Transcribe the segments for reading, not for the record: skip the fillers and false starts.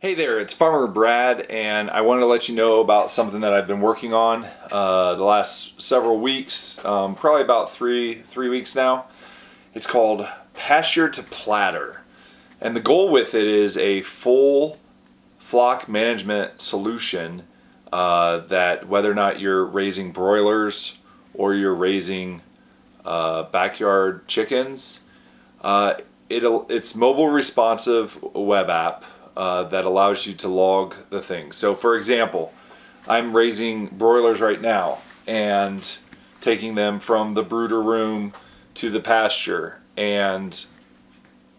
Hey there, it's Farmer Brad, and I wanted to let you know about something that I've been working on the last several weeks, probably about three weeks now. It's called Pasture to Platter, and the goal with it is a full flock management solution that whether or not you're raising broilers or you're raising backyard chickens, it's mobile responsive web app that allows you to log the things. So for example, I'm raising broilers right now and taking them from the brooder room to the pasture, and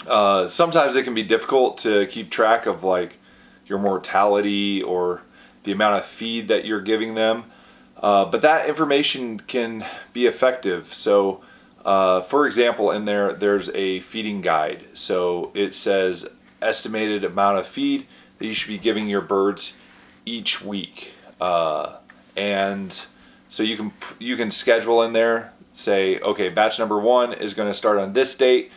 sometimes it can be difficult to keep track of like your mortality or the amount of feed that you're giving them, but that information can be effective. So for example, in there's a feeding guide. So it says estimated amount of feed that you should be giving your birds each week, and so you can schedule in there, say, okay, batch number 1 is going to start on this date,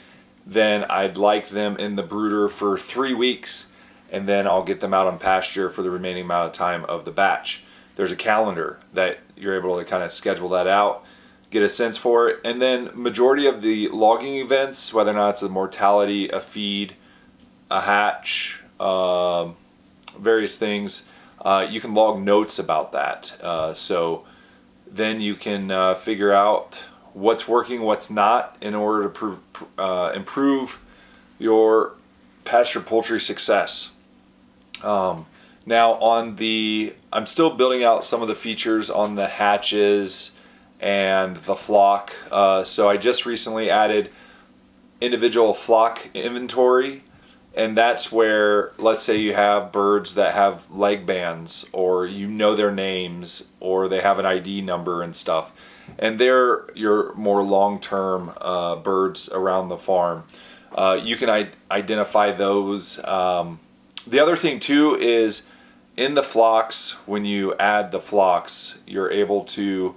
then I'd like them in the brooder for 3 weeks, and then I'll get them out on pasture for the remaining amount of time of the batch. There's a calendar that you're able to kind of schedule that out, get a sense for it, and then majority of the logging events, whether or not it's a mortality, a feed, a hatch, various things, you can log notes about that. So then you can figure out what's working, what's not, in order to improve your pasture poultry success. Now I'm still building out some of the features on the hatches and the flock. So I just recently added individual flock inventory. And that's where, let's say you have birds that have leg bands, or you know their names, or they have an ID number and stuff, and they're your more long-term birds around the farm. You can identify those. The other thing too is in the flocks, when you add the flocks, you're able to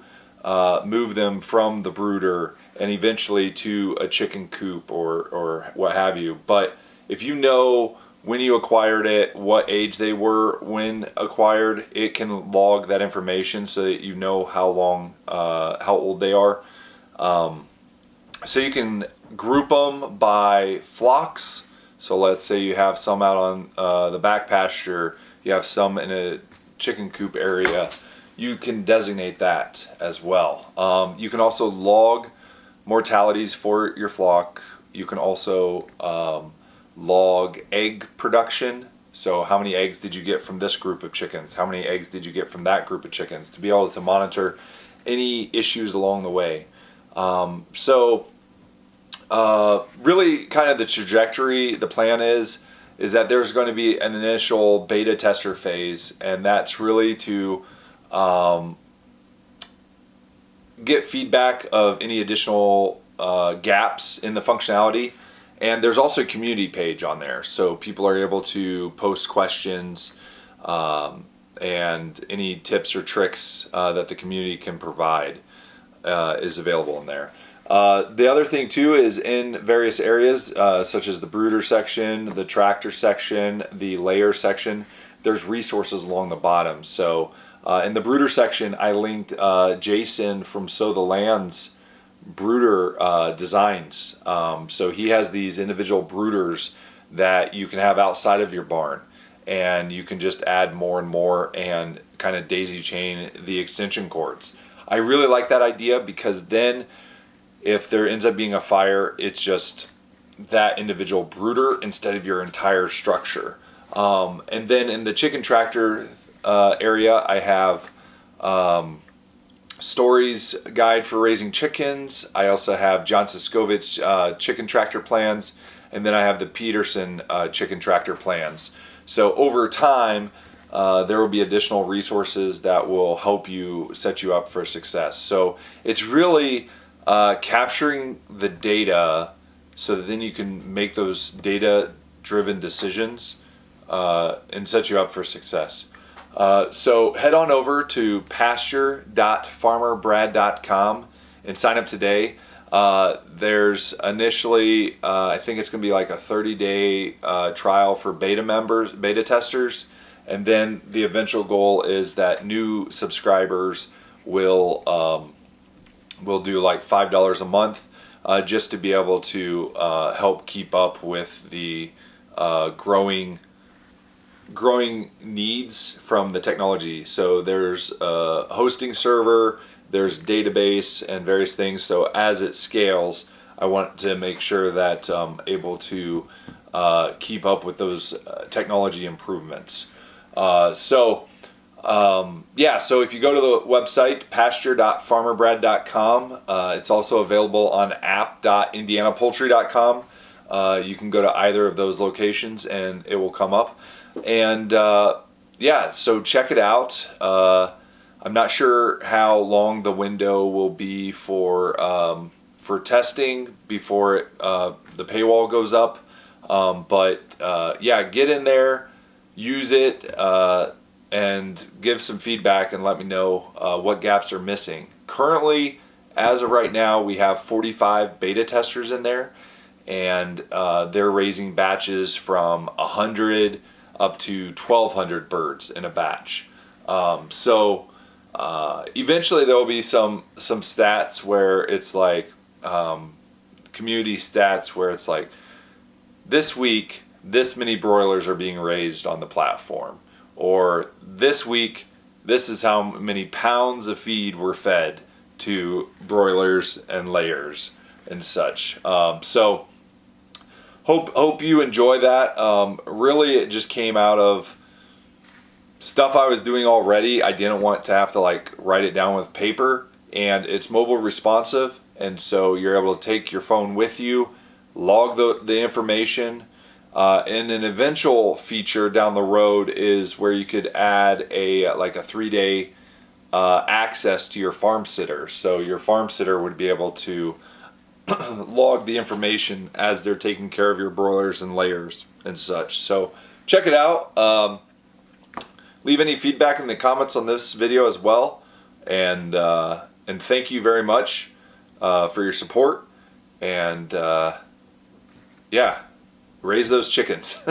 move them from the brooder and eventually to a chicken coop or what have you. But if you know when you acquired it, what age they were when acquired, it can log that information so that you know how old they are. So you can group them by flocks. So let's say you have some out on the back pasture, you have some in a chicken coop area. You can designate that as well. You can also log mortalities for your flock. You can also log egg production. So how many eggs did you get from this group of chickens? How many eggs did you get from that group of chickens? To be able to monitor any issues along the way. Really kind of the trajectory, the plan is that there's going to be an initial beta tester phase, and that's really to get feedback of any additional gaps in the functionality. And there's also a community page on there, so people are able to post questions and any tips or tricks that the community can provide is available in there. The other thing too is in various areas such as the brooder section, the tractor section, the layer section, there's resources along the bottom. So in the brooder section, I linked Jason from Sow the Land's brooder designs. So he has these individual brooders that you can have outside of your barn, and you can just add more and more and kind of daisy chain the extension cords. I really like that idea, because then if there ends up being a fire, it's just that individual brooder instead of your entire structure. And then in the chicken tractor area, I have Stories guide for raising chickens. I also have John Siskovich chicken tractor plans, and then I have the Peterson chicken tractor plans. So over time, there will be additional resources that will help you set you up for success. So it's really capturing the data so that then you can make those data-driven decisions and set you up for success. So head on over to pasture.farmerbrad.com and sign up today. There's initially, I think it's going to be like a 30-day trial for beta testers, and then the eventual goal is that new subscribers will do like $5 a month, just to be able to help keep up with the growing needs from the technology. So there's a hosting server, there's database and various things. So as it scales, I want to make sure that I'm able to keep up with those technology improvements. Yeah, so if you go to the website pasture.farmerbrad.com, it's also available on app.indianapoultry.com. You can go to either of those locations and it will come up. And yeah, so check it out. I'm not sure how long the window will be for testing before the paywall goes up. But yeah, get in there, use it, and give some feedback and let me know what gaps are missing. Currently, as of right now, we have 45 beta testers in there, and they're raising batches from 100 up to 1,200 birds in a batch. Eventually there will be some stats where it's like community stats where it's like, this week this many broilers are being raised on the platform, or this week this is how many pounds of feed were fed to broilers and layers and such. So hope you enjoy that. Really, it just came out of stuff I was doing already. I didn't want to have to like write it down with paper, and it's mobile responsive, and so you're able to take your phone with you, log the information, and an eventual feature down the road is where you could add a 3-day access to your farm sitter. So your farm sitter would be able to log the information as they're taking care of your broilers and layers and such. So check it out. Leave any feedback in the comments on this video as well, and thank you very much for your support, and yeah, raise those chickens.